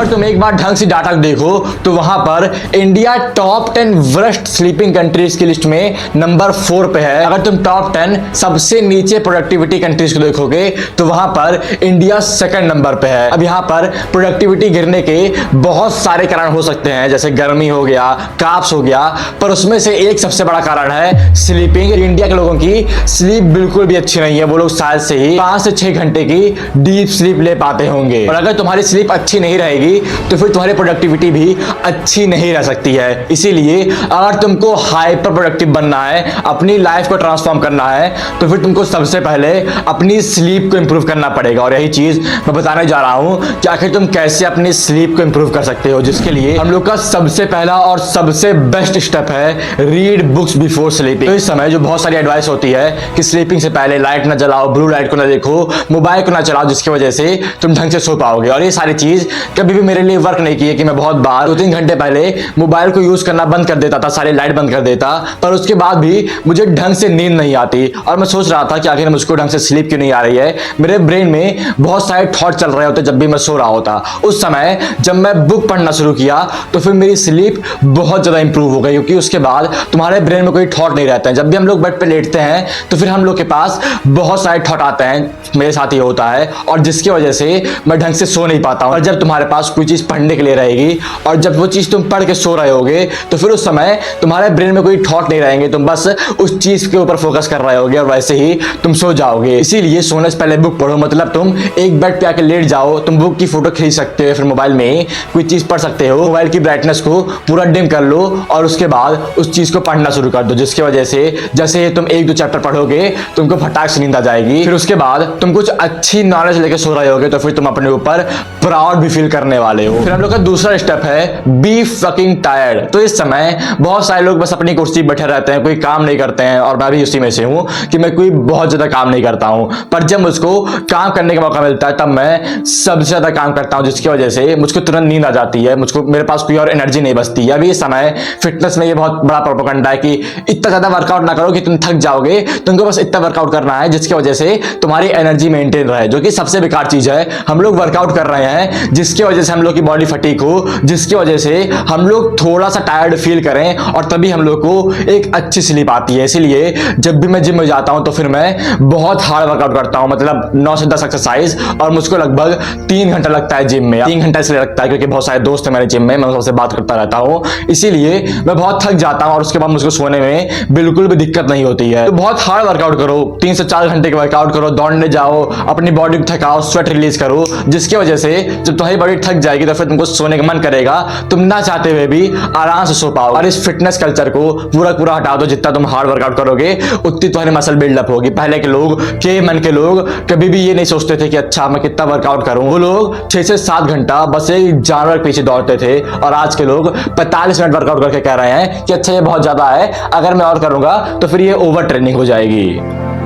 अगर तुम एक बार ढंग से डाटा देखो तो वहां पर India top 10 worst sleeping countries की लिस्ट में नंबर 4 पे है। अगर तुम टॉप 10 सबसे नीचे प्रोडक्टिविटी कंट्रीज को देखोगे तो वहां पर इंडिया सेकंड नंबर पे है। अब यहां पर प्रोडक्टिविटी गिरने के बहुत सारे कारण हो सकते हैं, जैसे गर्मी हो गया, काप्स हो गया, पर उसमें से एक सबसे बड़ा कारण है स्लीपिंग। इंडिया के लोगों की स्लीप बिल्कुल भी अच्छी नहीं है। वो लोग शायद से ही 5 से 6 घंटे की डीप स्लीप ले पाते होंगे, और अगर तुम्हारी स्लीप अच्छी नहीं रहेगी तो फिर तुम्हारी प्रोडक्टिविटी भी अच्छी नहीं रह सकती है। इसीलिए अगर तुमको हाइपर प्रोडक्टिव बनना है, अपनी लाइफ को ट्रांसफॉर्म करना है, तो फिर तुमको सबसे पहले अपनी स्लीप को इंप्रूव करना पड़ेगा। और यही चीज मैं बताने जा रहा हूं कि आखिर तुम कैसे अपनी स्लीप को इंप्रूव कर सकते हो, जिसके लिए हम लोग का सबसे पहला और सबसे बेस्ट स्टेप है रीड बुक्स बिफोर स्लीपिंग। तो इस समय जो बहुत सारी एडवाइस होती है कि स्लीपिंग से पहले लाइट ना जलाओ, ब्लू लाइट को ना देखो, मोबाइल को ना चलाओ, जिसकी वजह से तुम ढंग से सो पाओगे। और ये सारी चीज कभी भी मेरे लिए वर्क नहीं की है कि मैं बहुत बार 2-3 घंटे पहले मोबाइल को यूज करना बंद कर देता था, सारी लाइट बंद कर देता, पर उसके बाद भी मुझे ढंग से नींद नहीं आती। और मैं सोच रहा था कि आखिर मुझको ढंग से स्लीप क्यों नहीं आ रही है। मेरे ब्रेन में बहुत सारे थॉट चल रहे होते जब भी मैं सो रहा होता। उस समय जब मैं बुक पढ़ना शुरू किया तो फिर मेरी स्लीप बहुत ज्यादा इंप्रूव हो गई, क्योंकि उसके बाद तुम्हारे ब्रेन में कोई थॉट नहीं रहते हैं। जब भी हम लोग बेड पे लेटते हैं तो फिर हम लोग के पास बहुत सारे थॉट आते हैं, मेरे साथ ही होता है, और जिसकी वजह से मैं ढंग से सो नहीं पाता हूं। और जब तुम्हारे पास कोई चीज पढ़ने के लिए रहेगी और जब वो चीज तुम पढ़ के सो रहे होगे तो फिर उस समय तुम्हारे ब्रेन में कोई थॉट नहीं रहेंगे, तुम बस उस चीज के ऊपर फोकस कर रहे होगे और वैसे ही तुम सो जाओगे। इसीलिए सोने से पहले बुक पढ़ो, मतलब तुम एक बेड पे आके लेट जाओ, तुम बुक की फोटो खींच सकते हो, फिर मोबाइल में कोई चीज पढ़ सकते हो, मोबाइल की ब्राइटनेस को पूरा डिम कर लो और उसके बाद उस चीज को पढ़ना शुरू कर दो, जिसकी वजह से जैसे तुम 1-2 चैप्टर पढ़ोगे तुमको फटाक से नींद आ जाएगी। फिर उसके बाद तुम कुछ अच्छी नॉलेज लेके सो रहे होगे तो फिर तुम अपने ऊपर प्राउड भी फील करने वाले हो। फिर हम लोग का दूसरा स्टेप है बी फकिंग टायर्ड। तो इस समय बहुत सारे लोग बस अपनी कुर्सी बैठे रहते हैं, कोई काम नहीं करते हैं, और मैं भी उसी में से हूं कि मैं कोई बहुत ज्यादा काम नहीं करता हूं, पर जब मुझको काम करने का मौका मिलता है तब मैं सबसे ज्यादा काम करता हूं, जिसकी वजह से मुझको तुरंत नींद आ जाती है, मुझको मेरे पास कोई और एनर्जी नहीं बचती। अभी इस समय फिटनेस में ये बहुत बड़ा प्रोपेगेंडा है कि इतना ज्यादा वर्कआउट ना करो कि तुम थक जाओगे, तुमको बस इतना वर्कआउट करना है जिसकी वजह से तुम्हारी एनर्जी मेंटेन रहे, जो कि सबसे बेकार चीज है। हम लोग वर्कआउट कर रहे हैं जिसकी वजह से हम लोग की बॉडी फटीक हो, जिसकी वजह से हम लोग थोड़ा सा टायर्ड फील करें, और तभी हम लोग को एक अच्छी स्लीप आती है। इसीलिए जब भी मैं जिम में जाता हूं तो फिर मैं बहुत हार्ड वर्कआउट करता हूं, मतलब 9 से 10 एक्सरसाइज, और मुझको लगभग 3 घंटा लगता है जिम में। 3 घंटा इसलिए लगता है क्योंकि बहुत सारे दोस्त हैं मेरे जिम में, मैं उनसे बात करता रहता हूं, इसीलिए मैं बहुत थक जाता हूं और उसके बाद मुझको सोने में बिल्कुल भी दिक्कत नहीं होती है। तो बहुत हार्ड वर्कआउट करो, 3 से 4 घंटे का वर्कआउट करो, दौड़ने जाओ, अपनी बॉडी को थकाओ, स्वेट रिलीज करो, जिसकी वजह से जब तुम्हारी बॉडी थक जाएगी तो फिर तुमको सोने का मन करेगा, तुम ना चाहते हुए भी आराम से सो पाओ। और इस फिटनेस कल्चर को पूरा हटा दो, जितना तुम हार्ड वर्कआउट करोगे उतनी तुम्हारी मसल बिल्डअप होगी। पहले के लोग, केवमैन के लोग कभी भी ये नहीं सोचते थे कि अच्छा मैं कितना वर्कआउट करूं, वो लोग 6 से 7 घंटा बस एक जानवर के पीछे दौड़ते थे, और आज के लोग 45 मिनट वर्कआउट करके कह रहे हैं कि अच्छा ये बहुत ज्यादा है, अगर मैं और करूंगा तो फिर ये ओवर ट्रेनिंग हो जाएगी।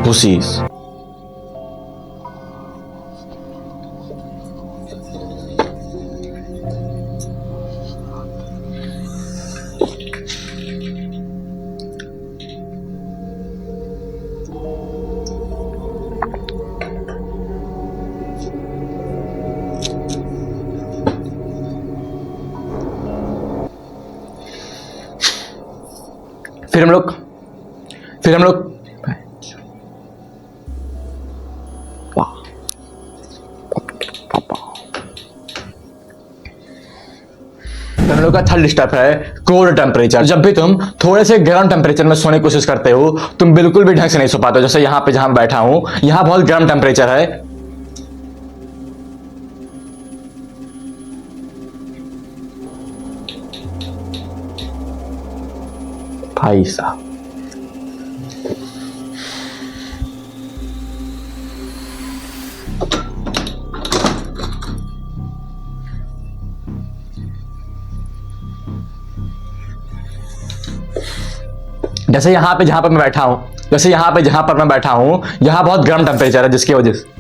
पुसीज। फिर हम लोग फिर हम लोग का थर्ड स्टेप है कोल्ड टेम्परेचर। जब भी तुम थोड़े से गर्म टेम्परेचर में सोने की कोशिश करते हो तुम बिल्कुल भी ढंग से नहीं सो पाते हो। जैसे यहाँ पे जहां बैठा हूं, यहाँ बहुत गर्म टेम्परेचर है, भाई साहब। जैसे यहाँ पे जहां पर मैं बैठा हूं, यहाँ बहुत गर्म टेम्परेचर है, जिसकी वजह से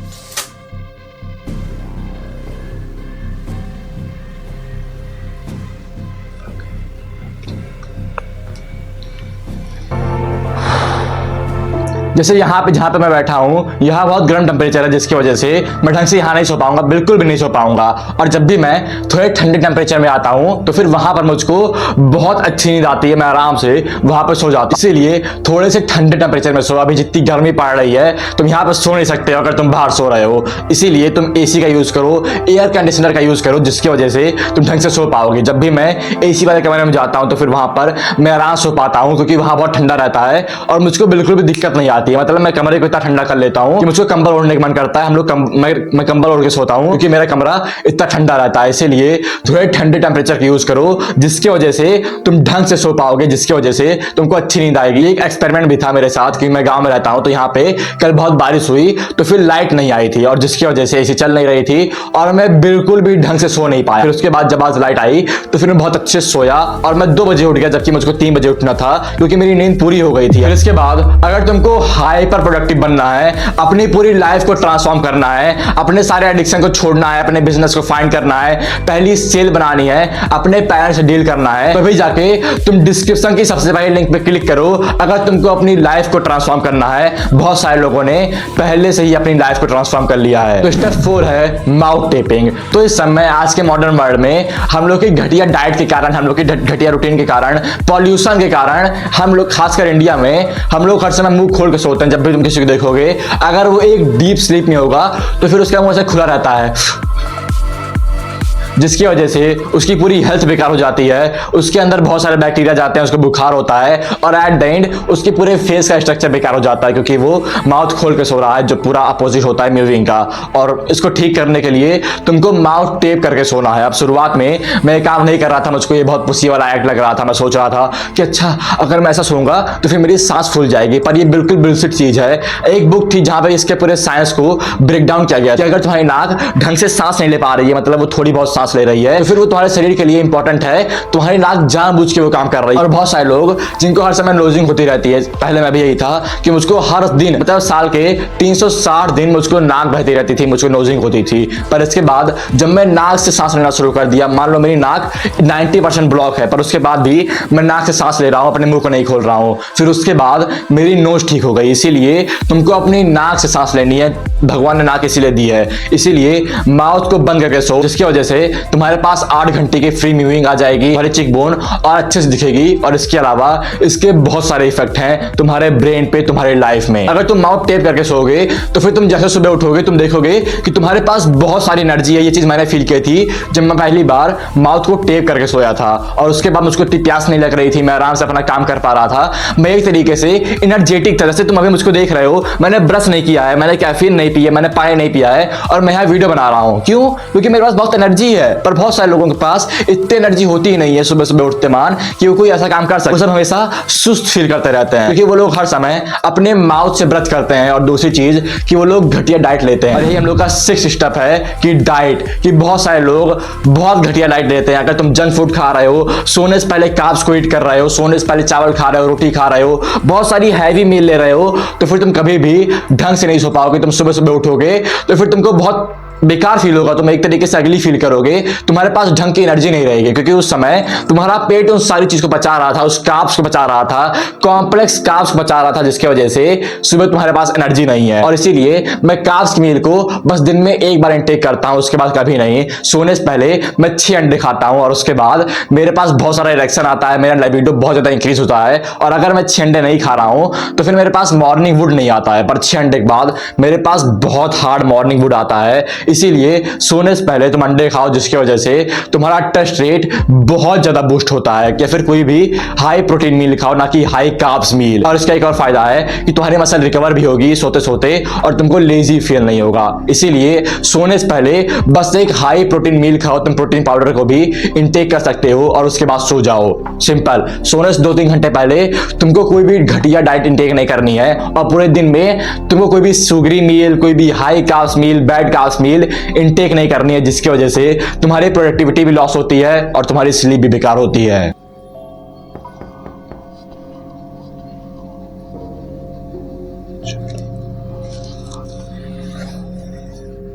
जैसे यहाँ पे जहाँ पे मैं बैठा हूँ, यहाँ बहुत गर्म टेम्परेचर है, जिसकी वजह से मैं ढंग से यहाँ नहीं सो पाऊंगा, बिल्कुल भी नहीं सो पाऊंगा। और जब भी मैं थोड़े ठंडे टेम्परेचर में आता हूँ तो फिर वहां पर मुझको बहुत अच्छी नींद आती है, मैं आराम से वहां पर सो जाता हूँ। इसीलिए थोड़े से ठंडे टेम्परेचर में सो। अभी जितनी गर्मी पड़ रही है तुम यहाँ पर सो नहीं सकते हो अगर तुम बाहर सो रहे हो, इसीलिए तुम एसी का यूज करो, एयर कंडीशनर का यूज करो, जिसकी वजह से तुम ढंग से सो पाओगे। जब भी मैं एसी वाले कमरे में जाता हूँ तो फिर वहां पर मैं आराम सो पाता हूँ, क्योंकि वहां बहुत ठंडा रहता है और मुझको बिल्कुल भी दिक्कत नहीं आती है। मतलब मैं कमरे को इतना ठंडा कर लेता हूँ कि मुझको कंबल ओढ़ने का मन करता है। मैं कंबल ओढ़ के सोता हूँ क्योंकि मेरा कमरा इतना ठंडा रहता है। इसीलिए थोड़े ठंडे टेम्परेचर का यूज करो, जिसकी वजह से तुम ढंग से सो पाओगे, जिसकी वजह से तुमको अच्छी नींद आएगी। एक एक्सपेरिमेंट भी था मेरे साथ कि मैं गांव में रहता हूं, तो यहाँ पे कल बहुत बारिश हुई तो फिर लाइट नहीं आई थी और जिसकी वजह से एसी चल नहीं रही थी और मैं बिल्कुल भी ढंग से सो नहीं पाया। फिर उसके बाद जब आज लाइट आई तो फिर मैं बहुत अच्छे से सोया और मैं 2 बजे उठ गया, जबकि मुझको 3 बजे उठना था क्योंकि मेरी नींद पूरी हो गई थी। फिर इसके बाद अगर तुमको हाइपर प्रोडक्टिव बनना है, अपनी पूरी लाइफ को ट्रांसफॉर्म करना है, अपने सारे एडिक्शन को छोड़ना है, अपने बिजनेस को फाइंड करना है, पहली सेल बनानी है, अपने पेरेंट्स से डील करना है, तभी जाके तुम डिस्क्रिप्शन की सबसे पहले लिंक पे क्लिक करो। अगर तुमको अपनी लाइफ को ट्रांसफॉर्म करना है, बहुत सारे लोगों ने पहले से ही अपनी लाइफ को ट्रांसफॉर्म कर लिया है। तो स्टेप 4 है माउथ टेपिंग। तो इस समय आज के मॉडर्न वर्ल्ड में हम लोग की घटिया डाइट के कारण, हम लोग की घटिया रूटीन के कारण, पॉल्यूशन के कारण, हम लोग खासकर इंडिया में हम लोग हर समय मुंह खोल के सोते हैं। जब भी तुम किसी को देखोगे, अगर वो एक डीप स्लीप में होगा तो फिर उसका मुंह से खुला रहता है, जिसकी वजह से उसकी पूरी हेल्थ बेकार हो जाती है। उसके अंदर बहुत सारे बैक्टीरिया जाते हैं, उसको बुखार होता है और एट द एंड उसके पूरे फेस का स्ट्रक्चर बेकार हो जाता है, क्योंकि वो माउथ खोल के सो रहा है, जो पूरा अपोजिट होता है म्यूजिंग का। और इसको ठीक करने के लिए तुमको माउथ टेप करके सोना है। अब शुरुआत में मैं काम नहीं कर रहा था, मुझको ये बहुत पुसी वाला एक्ट लग रहा था। मैं सोच रहा था कि अच्छा अगर मैं ऐसा सोऊंगा तो फिर मेरी सांस फूल जाएगी, पर ये बिल्कुल बुलशिट चीज है। एक बुक थी जहां पे इसके पूरे साइंस को ब्रेक डाउन किया गया कि अगर तुम्हारी नाक ढंग से सांस नहीं ले पा रही है, मतलब वो थोड़ी बहुत सांस ले रही है, तो फिर वो तुम्हारे शरीर के लिए इंपॉर्टेंट है, तुम्हारी नाक जानबूझ के वो काम कर रही है। और बहुत सारे लोग जिनको हर समय नोजिंग होती रहती है, पहले मैं भी यही था कि मुझको हर दिन, मतलब साल के 360 दिन मुझको नाक बहती रहती थी, मुझको नोजिंग होती थी। पर इसके बाद जब मैं नाक से सांस लेना शुरू कर दिया, मान लो मेरी नाक 90% ब्लॉक है, पर उसके बाद भी मैं नाक से सांस ले रहा हूं, अपने मुंह को नहीं खोल रहा हूं, फिर उसके बाद मेरी नोज ठीक हो गई। इसीलिए तुमको अपनी नाक से सांस लेनी है, भगवान ने नाक इसीलिए दी है। इसीलिए माउथ को बंद करके सो, जिसकी वजह से तुम्हारे पास 8 घंटे की फ्री मूविंग आ जाएगी, तुम्हारी चिक बोन और अच्छे से दिखेगी। और इसके अलावा इसके बहुत सारे इफेक्ट हैं तुम्हारे ब्रेन पे, तुम्हारी लाइफ में। अगर तुम माउथ टेप करके सोओगे तो फिर तुम जैसे सुबह उठोगे तुम देखोगे कि तुम्हारे पास बहुत सारी एनर्जी है। ये चीज मैंने फील की थी जब मैं पहली बार माउथ को टेप करके सोया था, और उसके बाद मुझको इतनी प्यास नहीं लग रही थी, मैं आराम से अपना काम कर पा रहा था, मैं एक तरीके से एनर्जेटिक था। जैसे तुम अभी मुझको देख रहे हो, मैंने ब्रश नहीं किया है, मैंने कैफीन नहीं पी है, मैंने पानी नहीं पिया है और मैं यहाँ वीडियो बना रहा हूँ। क्यों? क्योंकि मेरे पास बहुत एनर्जी है। पर बहुत सारे लोगों के पास इतनी एनर्जी होती ही नहीं है सुबह सुबह उठते मान कि वो कोई ऐसा काम कर सके। वो सब हमेशा सुस्त फील करते रहते हैं, क्योंकि वो लोग हर समय अपने माउथ से ब्रश करते हैं। और दूसरी चीज कि वो लोग घटिया डाइट लेते हैं। और यही हम लोग का 6th स्टेप है कि डाइट, कि बहुत सारे लोग बहुत घटिया डाइट लेते हैं। अगर तुम जंक फूड खा रहे हो, सोने से पहले कार्ब्स को ईट कर रहे हो, सोने से पहले चावल खा रहे हो, रोटी खा रहे हो, बहुत सारी हैवी मील ले रहे हो, तो फिर तुम कभी भी ढंग से नहीं सो पाओगे। तुम सुबह सुबह उठोगे तो फिर तुमको बहुत बेकार फील होगा, तुम एक तरीके से अगली फील करोगे, तुम्हारे पास ढंग की एनर्जी नहीं रहेगी, क्योंकि उस समय तुम्हारा पेट उस सारी चीज को पचा रहा था, उस कार्ब्स को पचा रहा था, कॉम्प्लेक्स कार्ब्स पचा रहा था, जिसकी वजह से सुबह तुम्हारे पास एनर्जी नहीं है। और इसीलिए मैं कार्ब्स की मील को बस दिन में एक बार इंटेक करता हूं, उसके बाद कभी नहीं। सोने से पहले मैं 6 अंडे खाता हूं और उसके बाद मेरे पास बहुत सारा इरेक्शन आता है, मेरा लाइबिडो बहुत ज्यादा इंक्रीज होता है। और अगर मैं 6 अंडे नहीं खा रहा हूं तो फिर मेरे पास मॉर्निंग वुड नहीं आता है, पर 6 अंडे के बाद मेरे पास बहुत हार्ड मॉर्निंग वुड आता है। इसीलिए सोने से पहले तुम अंडे खाओ, जिसकी वजह से तुम्हारा टेस्ट रेट बहुत ज्यादा बूस्ट होता है। या फिर कोई भी हाई प्रोटीन मील खाओ, ना कि हाई कार्ब्स मील। और इसका एक और फायदा है कि तुम्हारी मसल रिकवर भी होगी सोते सोते और तुमको लेजी फील नहीं होगा। इसीलिए सोने से पहले बस एक हाई प्रोटीन मील खाओ, तुम प्रोटीन पाउडर को भी इंटेक कर सकते हो और उसके बाद सो जाओ। सिंपल। सोने से 2-3 घंटे पहले तुमको कोई भी घटिया डाइट इंटेक नहीं करनी है और पूरे दिन में तुमको कोई भी सुगरी मील, कोई भी हाई कार्ब्स मील, बैड कार्ब्स मील इंटेक नहीं करनी है, जिसकी वजह से तुम्हारी प्रोडक्टिविटी भी लॉस होती है और तुम्हारी स्लीप भी बेकार होती है।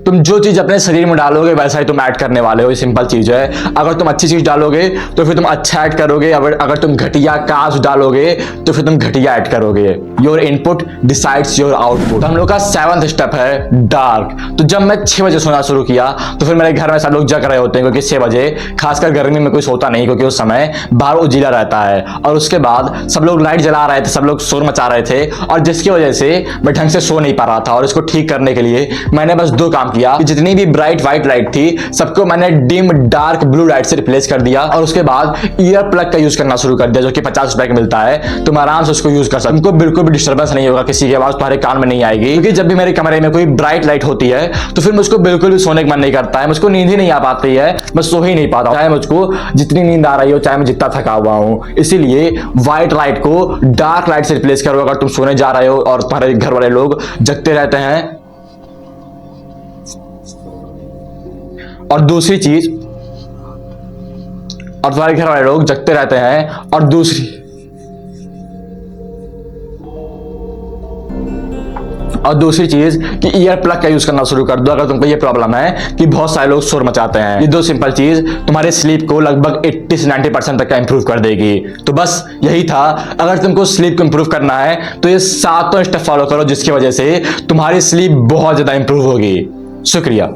तुम जो चीज अपने शरीर में डालोगे वैसा ही तुम ऐड करने वाले हो, ये सिंपल चीज है। अगर तुम अच्छी चीज डालोगे तो फिर तुम अच्छा ऐड करोगे, अगर तुम घटिया कास्ट डालोगे तो फिर तुम घटिया ऐड करोगे। Your input decides your output. हम लोग का 7वां स्टेप है डार्क। तो जब मैं 6 बजे सोना शुरू किया तो फिर मेरे घर में सब लोग जग रहे होते हैं, क्योंकि 6 बजे खासकर गर्मी में कोई सोता नहीं, क्योंकि उस समय बाहर उजिला रहता है। और उसके बाद सब लोग लाइट जला रहे थे, सब लोग शोर मचा रहे थे, और जिसकी वजह से मैं ढंग से सो नहीं पा रहा था। और इसको ठीक करने के लिए मैंने बस 2 काम किया कि जितनी भी ब्राइट व्हाइट लाइट थी सबको मैंने डिम डार्क ब्लू लाइट से रिप्लेस कर दिया। और उसके बाद ईयर प्लग का यूज करना शुरू कर दिया, जो कि 50 रुपए का मिलता है। तुम आराम से उसको यूज कर सकते हो, तुमको बिल्कुल भी डिस्टर्बेंस नहीं होगा, किसी की आवाज तुम्हारे कान में नहीं आएगी। क्योंकि जब भी मेरे कमरे में कोई ब्राइट लाइट होती है तो फिर मुझको बिल्कुल भी सोने का मन नहीं करता है, मुझको नींद ही नहीं आ पाती है, मैं सो ही नहीं पाता, चाहे मुझको जितनी नींद आ रही हो, चाहे मैं जितना थका हुआ हूं। इसीलिए व्हाइट लाइट को डार्क लाइट से रिप्लेस करो अगर तुम सोने जा रहे हो और तुम्हारे घर वाले लोग जगते रहते हैं। और दूसरी चीज, और तुम्हारे घर वाले लोग जगते रहते हैं। और दूसरी चीज कि ईयर प्लग का यूज करना शुरू कर दो अगर तुमको ये प्रॉब्लम है कि बहुत सारे लोग शोर मचाते हैं। ये 2 सिंपल चीज तुम्हारे स्लीप को लगभग 80 से 90% तक का इंप्रूव कर देगी। तो बस यही था। अगर तुमको स्लीप को इंप्रूव करना है तो ये 7 स्टेप फॉलो करो, जिसकी वजह से तुम्हारी स्लीप बहुत ज्यादा इंप्रूव होगी। शुक्रिया।